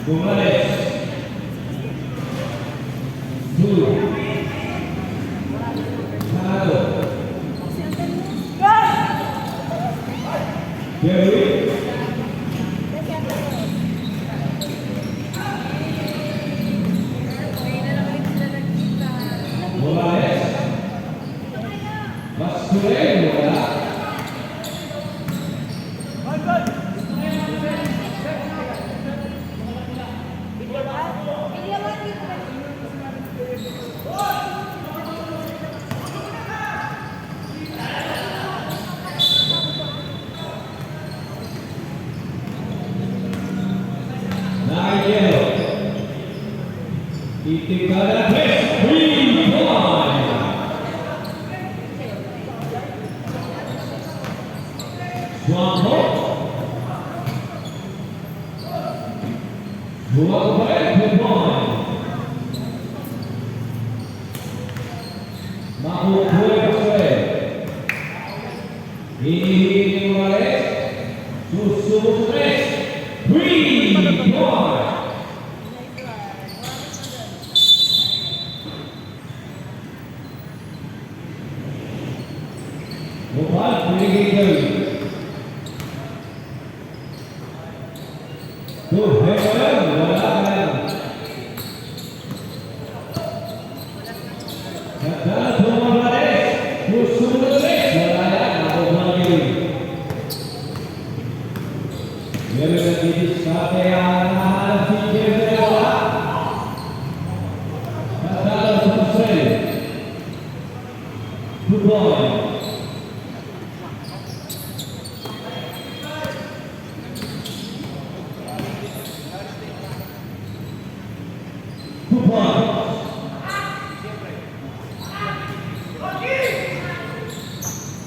Morales. 2. Panalo. Jerry. Morales. Masculino, wala. Itikada Pes, 3 point. Suampo. Dua kembali 2 point. Mahu 2 kembali. Ini Morales. Susu Morales, 3 point. Gopal Pilihan tuh hebat walaupun kata Thomas Morales musuh Morales walaupun aku lagi mereka jadi satean hal fikir bola kata Thomas football.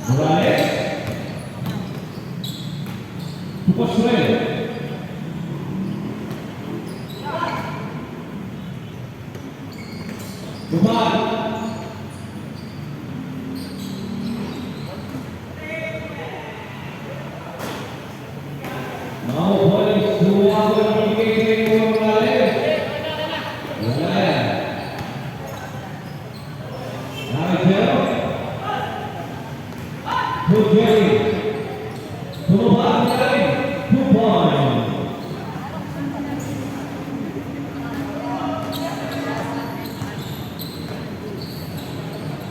Morales, Australia. Dubai. Mau boleh semua berpikir Morales. Morales. Nigel. Jerry. Tuhan 2 point.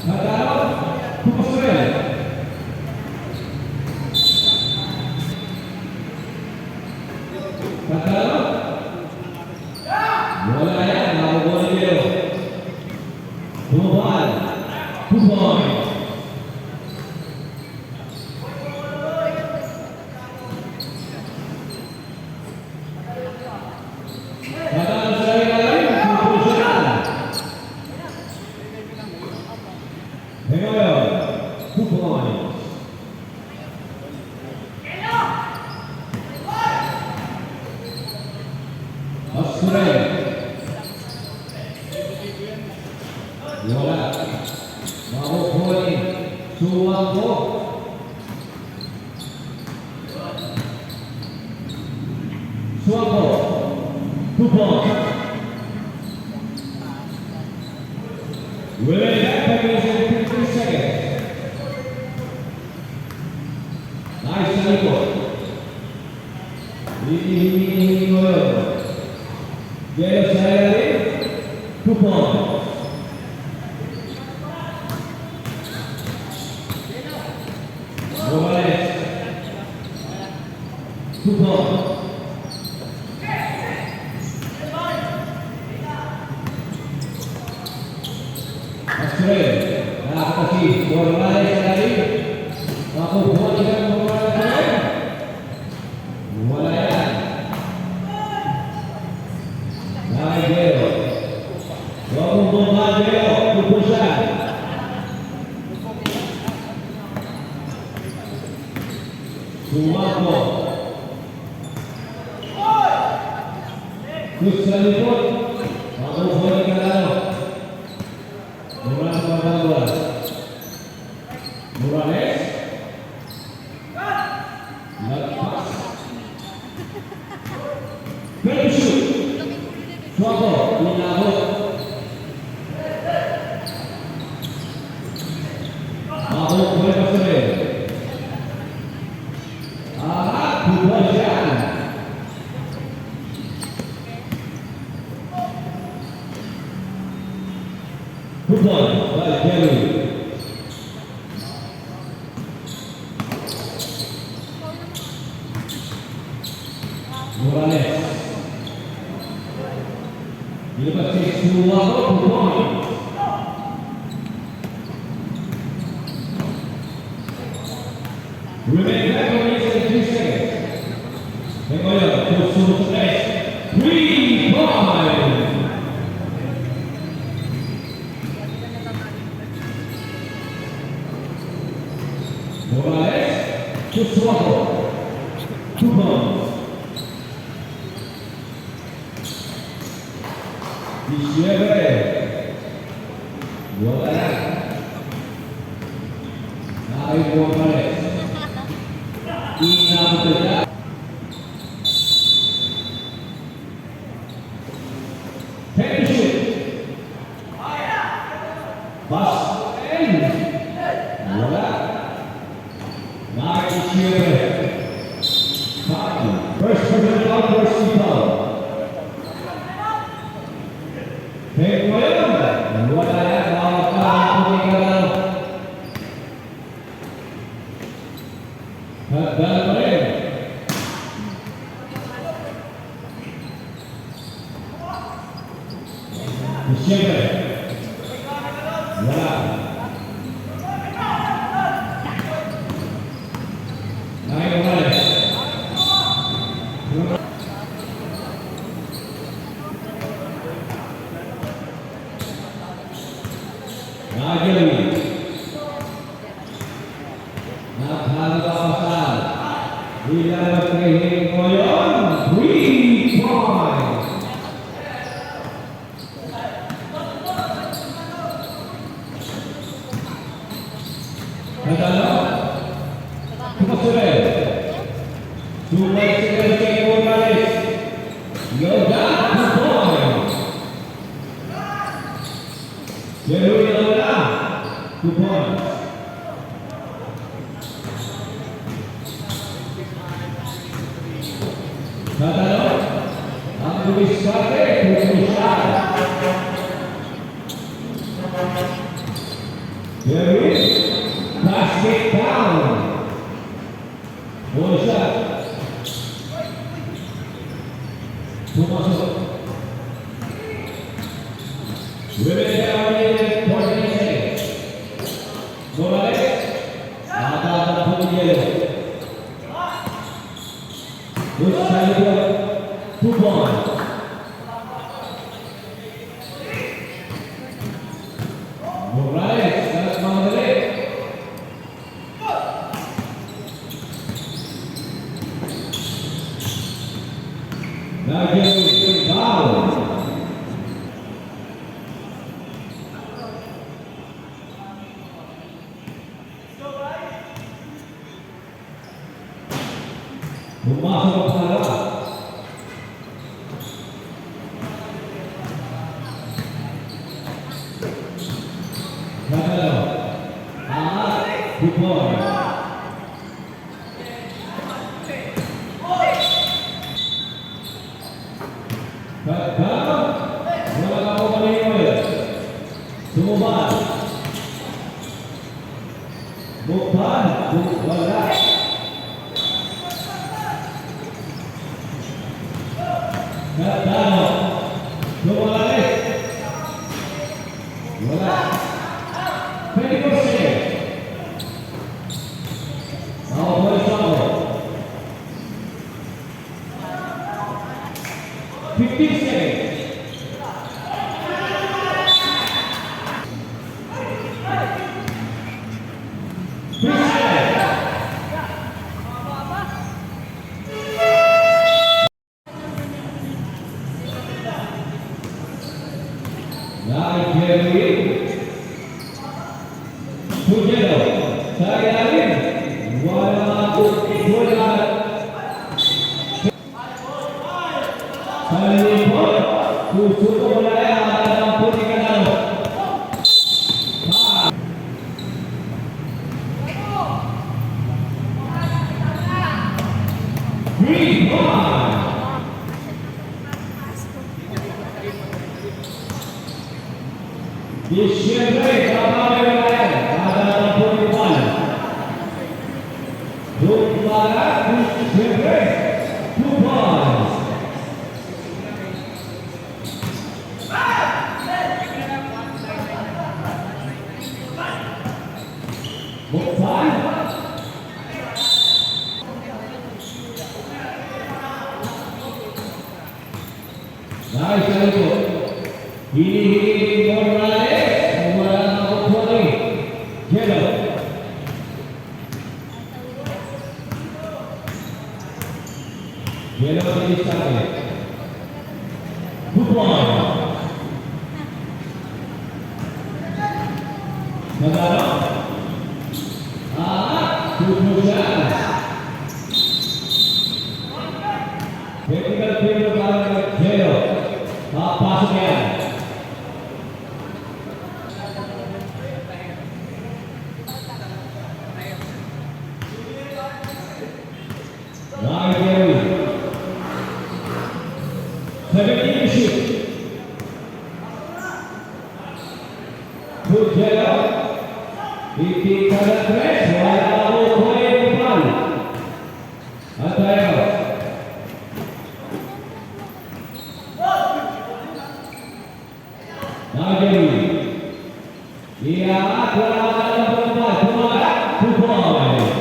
Natalo, Australia. Natalo. Bola ya, mau bola dia. Tuhan 2 point. Australia. Bola. Mau boleh Suampo. Suampo. 2 point. Will that finish in 50 seconds? Nice report. Ini Gaya saya 2 point. Morales 2 point. Australia. Nah, kasih Morales tadi. Aku buat dengan Morales tadi. Morales. Nigel. Vamos bombar Nigel. Pupusan. Suampo. Kusalipot. Vamos boleh Kalano. Morales Morales. Morales. Lepas. Finish. Suapo, inabot. Mabot boleh pasir. Football siya. Football, by Jerry. Morales. Dilepas ke Suapo, football. Remain back on this in 2 seconds. Mengoyo, Kusumo Tres. 3-5. Morales, Kusumo. 2 points. Diciembre. Bola. Naik Morales. Inabot. First person out, first seat out. Hey, wala yan, bawat ka, puting ka lang. Hagdan pa rin. Siyempre, wala. Naik Morales. Rajali. Naghalapasan. Dilawat kay Mengoyon. 3 points. Nadalo. Kumasure. Sumay sila kay Morales. Yoga. 2 points. Jerry Yoga. 2 points. Nadalo. Ang dumiskarte. Pupusan. Jerry. Basket down. Ball shot. Pumasok. Women down in 40 seconds. Morales. Nakakatapo ng yellow. Good side of 2 points. Morales. That's Mandalay. Nagyan foul. Pumasok ang pangalawa. Nadalo. Angat. 2 points. Kagam. Wala ka po maningol. Sumubad. Bukpan. Wala. Nadalo. Morales. Wala. 24 seconds. Now, Sabo. 15 seconds. Naik Jerry. Pujero. Saya Alin. Wala ako. Wala. Salipot. Susuko Malaya, ang puti ka lang. Green one. Di siyempre, kapag Malaya, ang puti ka lang. Dumala, di siyempre, 2 points. Buksan. Nice, Alito. Hini-hini Morales. Umala ng kukuha Yellow. Yellow din sa akin. Good one. Nagano? Tutusan. Technical field para Yellow. Papasok yan. Right, Jerry. 17 to shoot. Good Yellow. Iti kada tres. Wala ako kuhay ng ball. At tayo. Nagari. Iangat. Wala ka ng ball. Tumagat. 2 points.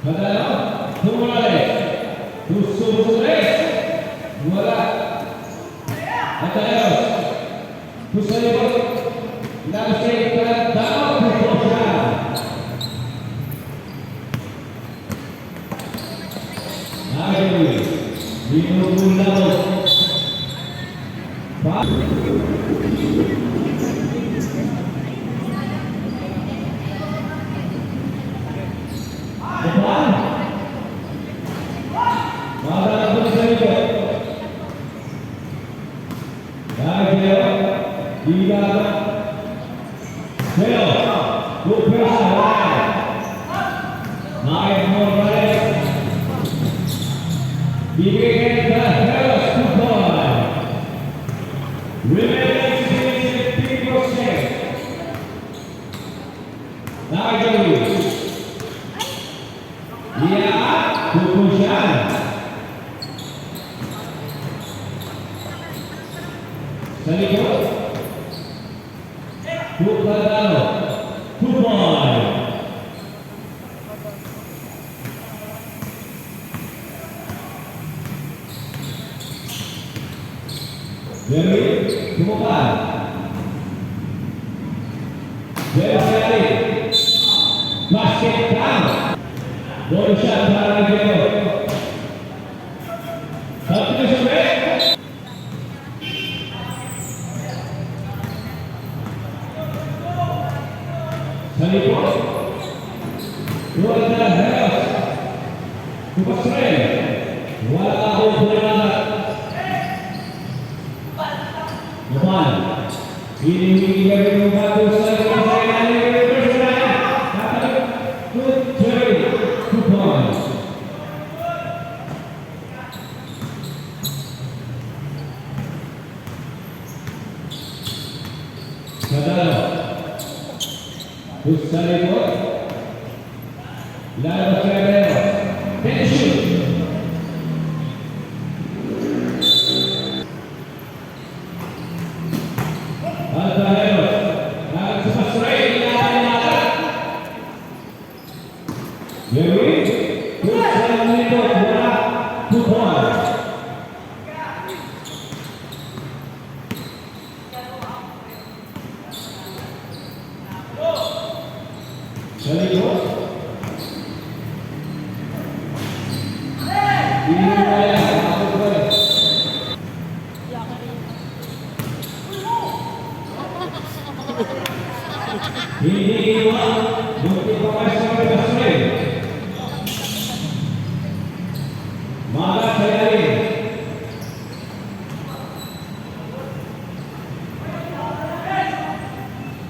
Kadalo. Tumulay. Tusubulis. Wala. At tayo. Tusalibot. Nag-save ka. Dapat puso siya. Nagari. Binubulao. Depan. Mada pun saja. Dia tidak. Dia bukan. Naik Morales. Diberikan Harris to ball. Remaining 50%. Nagari. Dia Tukusan. Salikot. Tukadano. 2 points. Jerry Tumukan. Jerry basket down. Ball shot para Yellow. Satu ke sampai. Salikot. Dua adalah Harris. Kupasren. Wala ako pulang. Depan. Ini dari membantu saya ini berserangan. Kata Jerry. 2 points. Kadalo. Tusalibot. Lalabas ka Yellow. Tension. Hindi iwan, bukti pa kayo sa mga basre.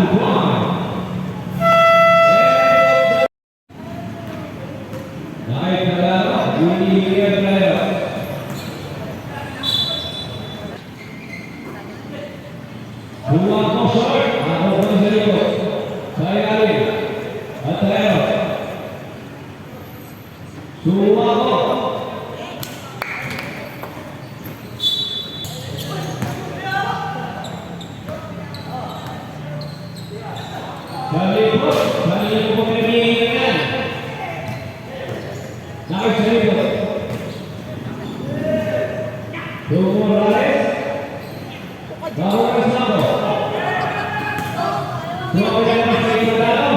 2 point. Naik ke dalam, ini dia player. Dua kosong, aku pun serius. Saya Ali, Atayro. Dua kosong. Salibut kemungkinan. Naik Salibut. Tunggu Morales. Baru Sabo. Dua pemain masih di dalam.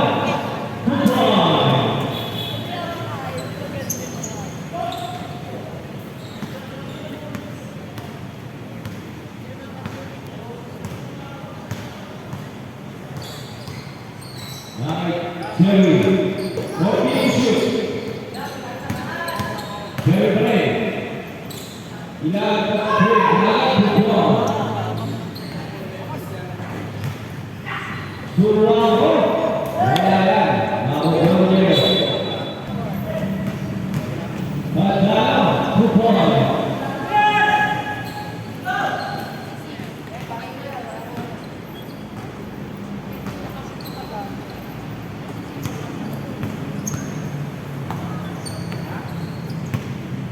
Naik Jerry. Bobby shoot. Jerry play. Ilan Surwango Layan mau Jogja Badal Kupon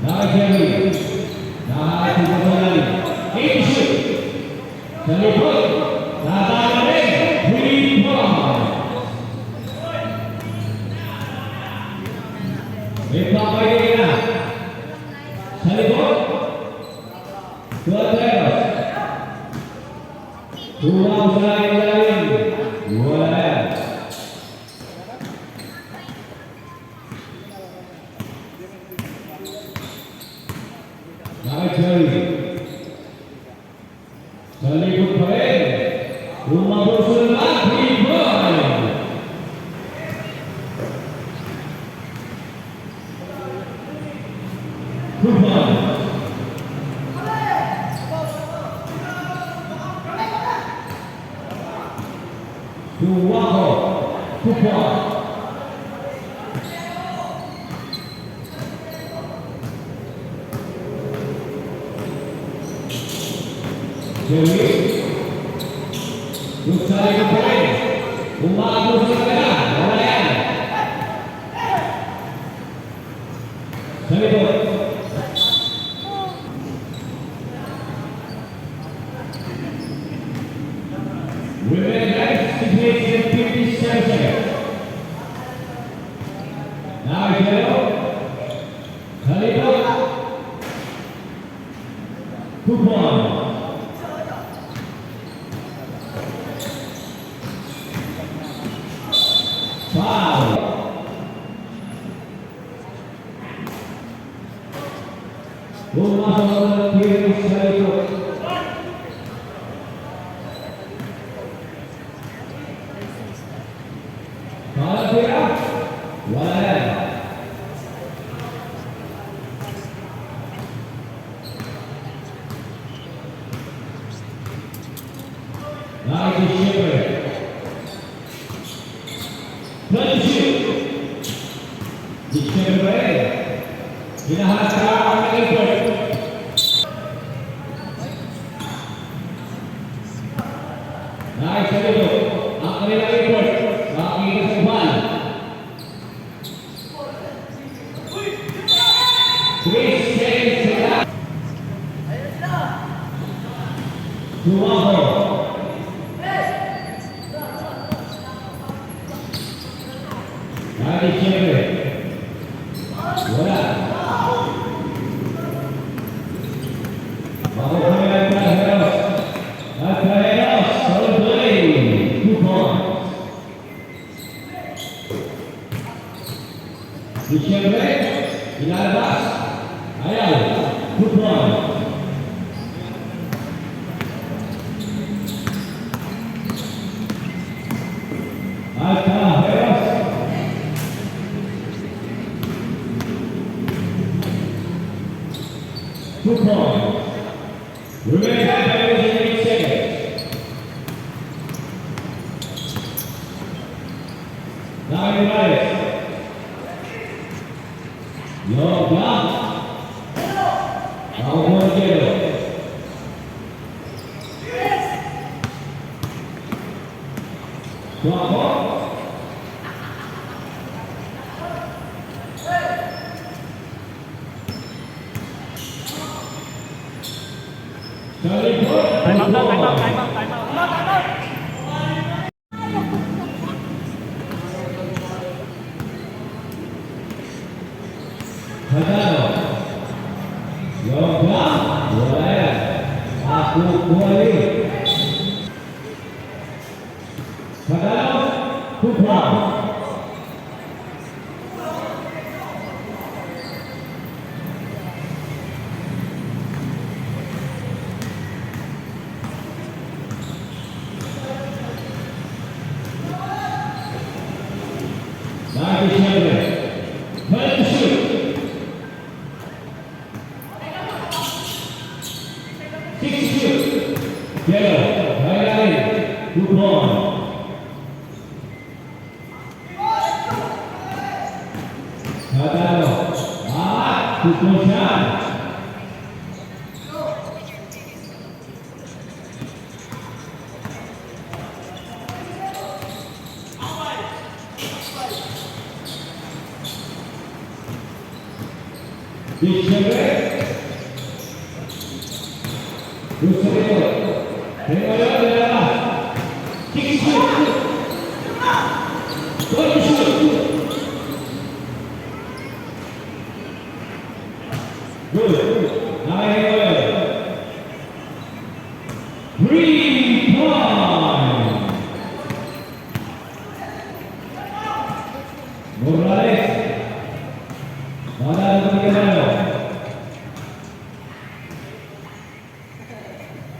Najari Naik Kupon ini shoot Salibut Nathan Lepas baiknya Salibut dua teros dua usaha yang lain dua lain naik jari Salibut balik rumah bosan lagi balik Kupon Suwako Kupon Dewi Usai Kupon Umar Busukana Narayan Salibut Women next situation 57 seconds. Now Jello, Salibut, Kupon. Foul. Rumah orang kiri Salibut. Naik Shepherd. Shoot. Di Shepherd. Dinahan sekarang oleh Shepherd. Naik Salibut. Angkat lagi Shepherd. Bagi kesempatan. Chris James. Suwako. Naik Shepherd. Bola. Baru pemain Atayro. Atayro. Solbay. Kupon. Di Shepherd. Ilarbas. Ayal. Kupon. Atayro. Kupon. Women have 8 seconds. Tuako. Salipot. Time out, time out, time out, time out. Hadano. Yoga. Wala yan. Ako kuwali. Hadano. Kupra. Lagi siyempre. Balik to shoot. Six shoot. Yellow. Highlight. Good ball. Hadano. Good ball shot. Dicembre. Gusto ito. Tingnan mo na. Kick shoot. Goal shoot. Good. Nakahingol. 3 point. Morales. Manalo ng Manalo.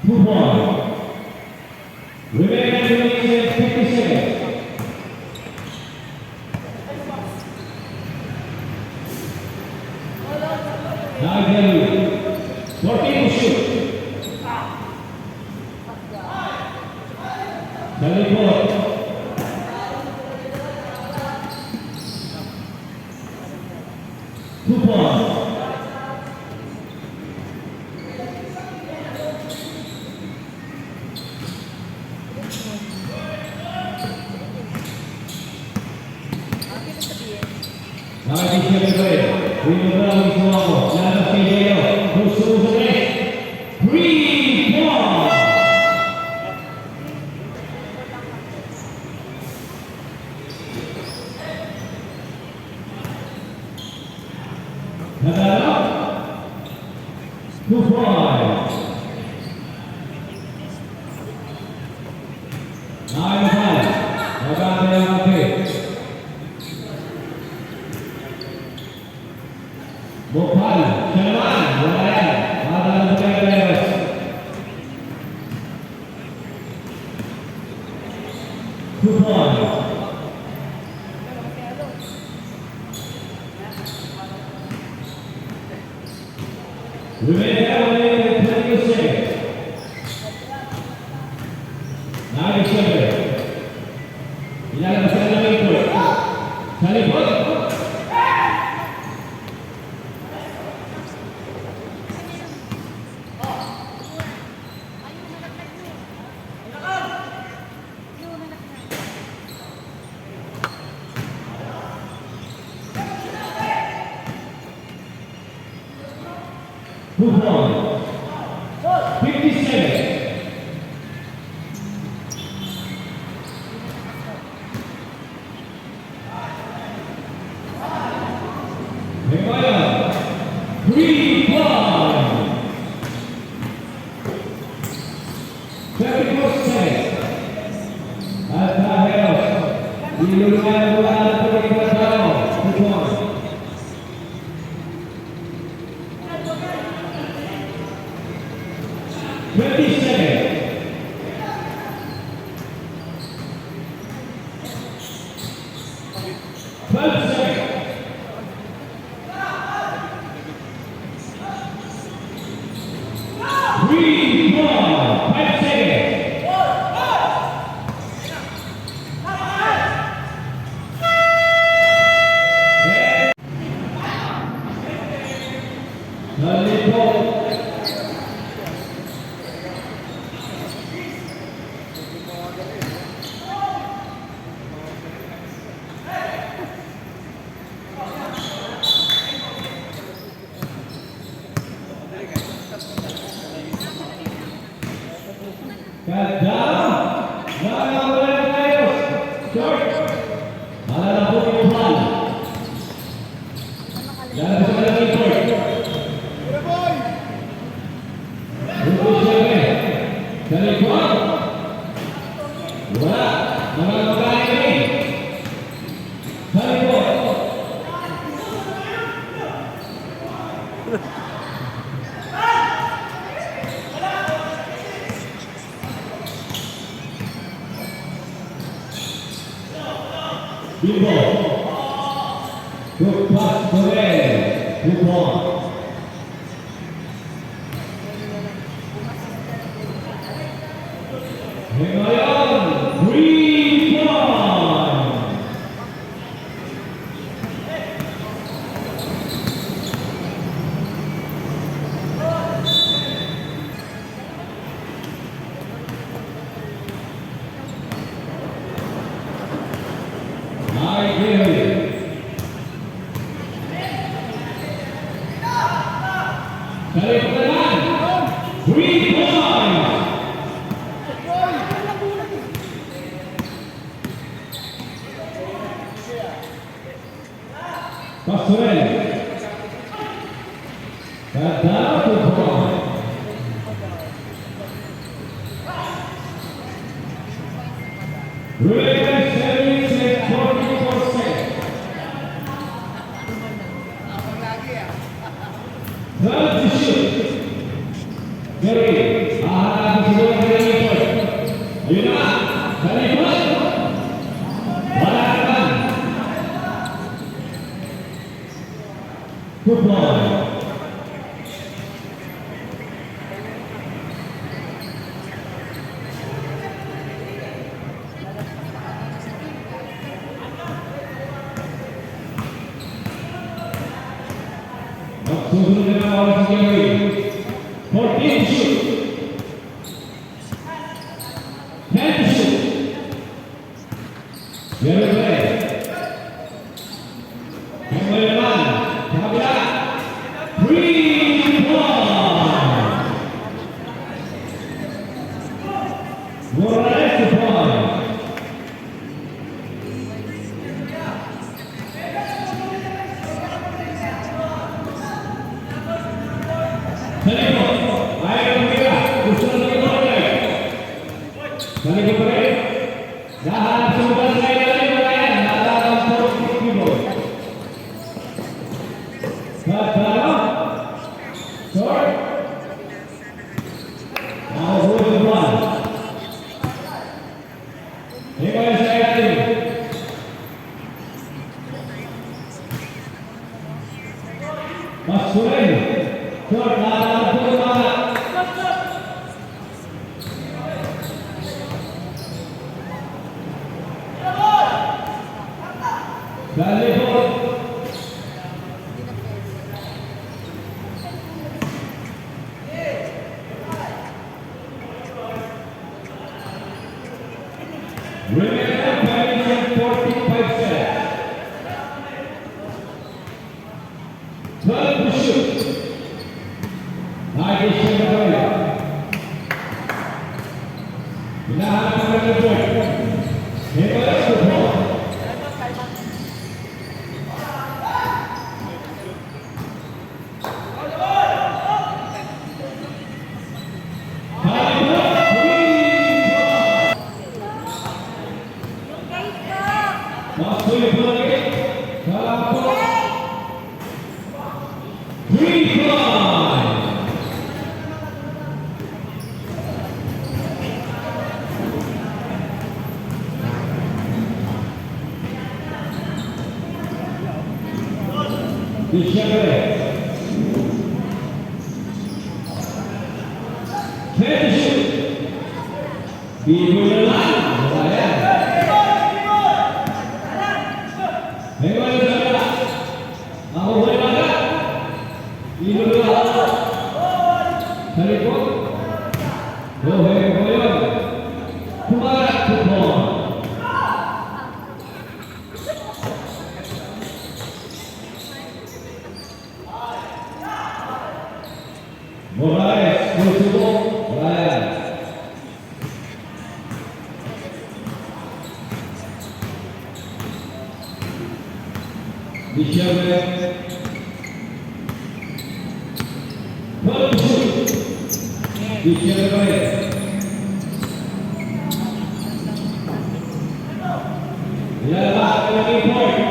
2 point. Remaining 50 seconds. Nagel. 14 to shoot. Salipot. Kupon. Lagi siyempre, binubra ang isuwa ko. Lalabas kay Leo. Gusto mo sa net. 3 point. Nadalo. 2 points. 9-5. Maganda yung atin. Bopal, siya naman, wala yan. Madala sa mga players. Two points. Remaining 20 seconds. Lagi siyempre. Ilalabas ka na ng ito. Sa likod. Move on. 50 seconds. Megayan. 3 points. 34 seconds. At dahil ilulugan mo na ang pagkakasama. 2 points. Nakakawalan tayo. Short. Malala po yung ball. Lalabas sa kalang court. Rupo siya sa likod. Wala. Mga magaling rin. Sa likod. Bimbo. Good pass to Red. Good ball. Ngayon, 3 points. Mike Gilly. Balik ke depan. 3 points. Pastorel. Gagal 2 points. Related service at 40%. Third to shoot. Gary, hahanapin siguro ng likod. Ayun na, sa likod. Wala naman. Good ball. Susunod na mga oras si Gary. 14 to shoot. 10 to shoot. Gary play. Kembali naman. Sa kabila. 3 points. Morales 2 points. Salikod, ayaw ng tira. Gusto na ng ito. Salikod pa rin. Nahanap sa lugar na ilalim na yan. Nalalang po ang keyboard. Tatalo. Short. Nakabuhay ng ball. Ikaw yung sa ilalim. Pastorel. Short, nalalang po yung mga. Salikod. Remaining penalty 45 seconds. 12 to shoot. Nice shot na tayo. Hinahanap ang mga point. Nicholas to ball. Masuk lagi. Salah pun. 3 points. Dichambre. Finish. Bibulan. Ryan. Memang saja. Aku boleh makan. Ini dulu. Salikod. Rohe Boyon. Kumarat Kupon. Morales, Kusubo, Ryan. Michelle. Michelle. Lalabas lagi point.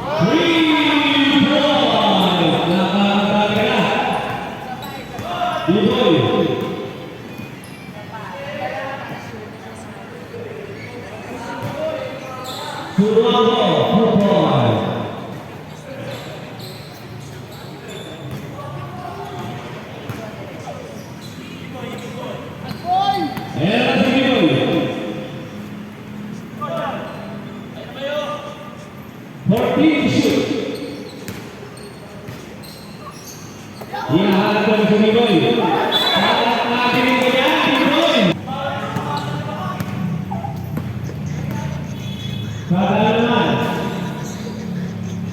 3 points. Nakakatagal na. Diboy. Surango, 2 points. Ayan si Diboy. 14 to shoot. Hinahanap ko si Diboy. At nakinig ko niya, Diboy. Kada naman.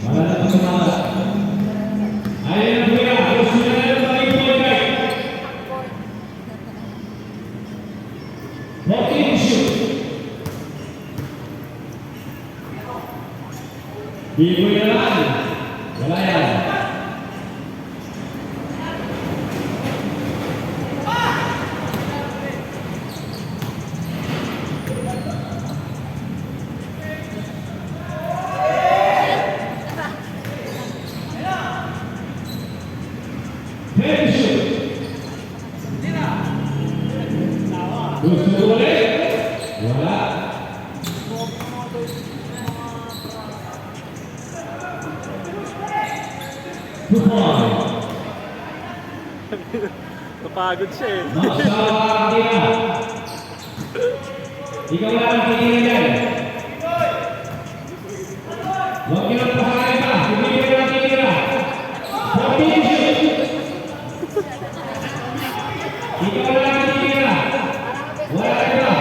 Wala na itong sumama. Ayan ang kuya. Gusto na na yung mga Diboy. 14 to shoot. Diboy na naman. Wala yan. Gusto ko ulit? Wala. Tupon. Napagod siya eh. Masawa kita. Ikaw lang ang tingin yan. Huwag niyo lang pasakin pa. Hindi ko lang tingin. 14 shoot. Ikaw lang ang tingin. Wala ka.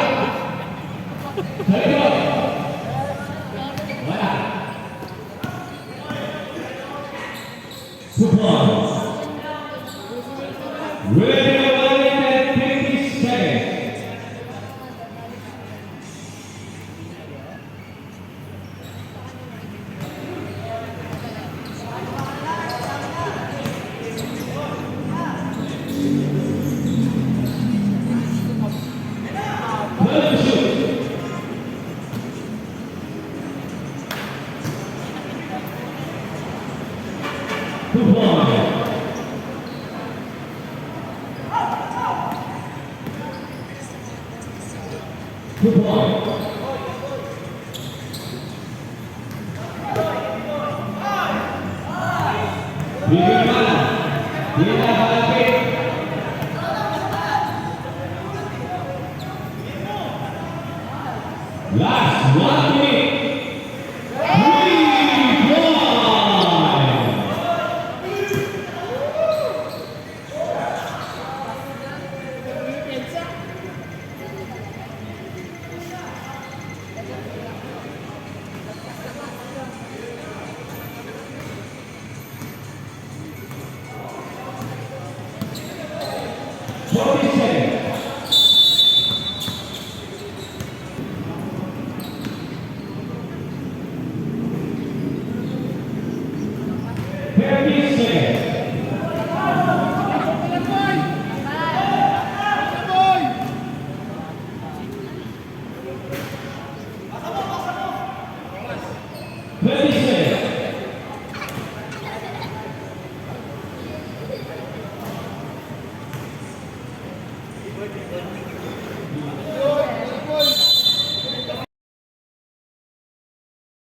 Sa likod. Wala. Tupon. Ready to run at 50 seconds. Let's shoot. Tupon. Tupon. Bibigyan. Hinahalapin. Last 1 minute. 3 points. Forty seconds. Thirty seconds. Twenty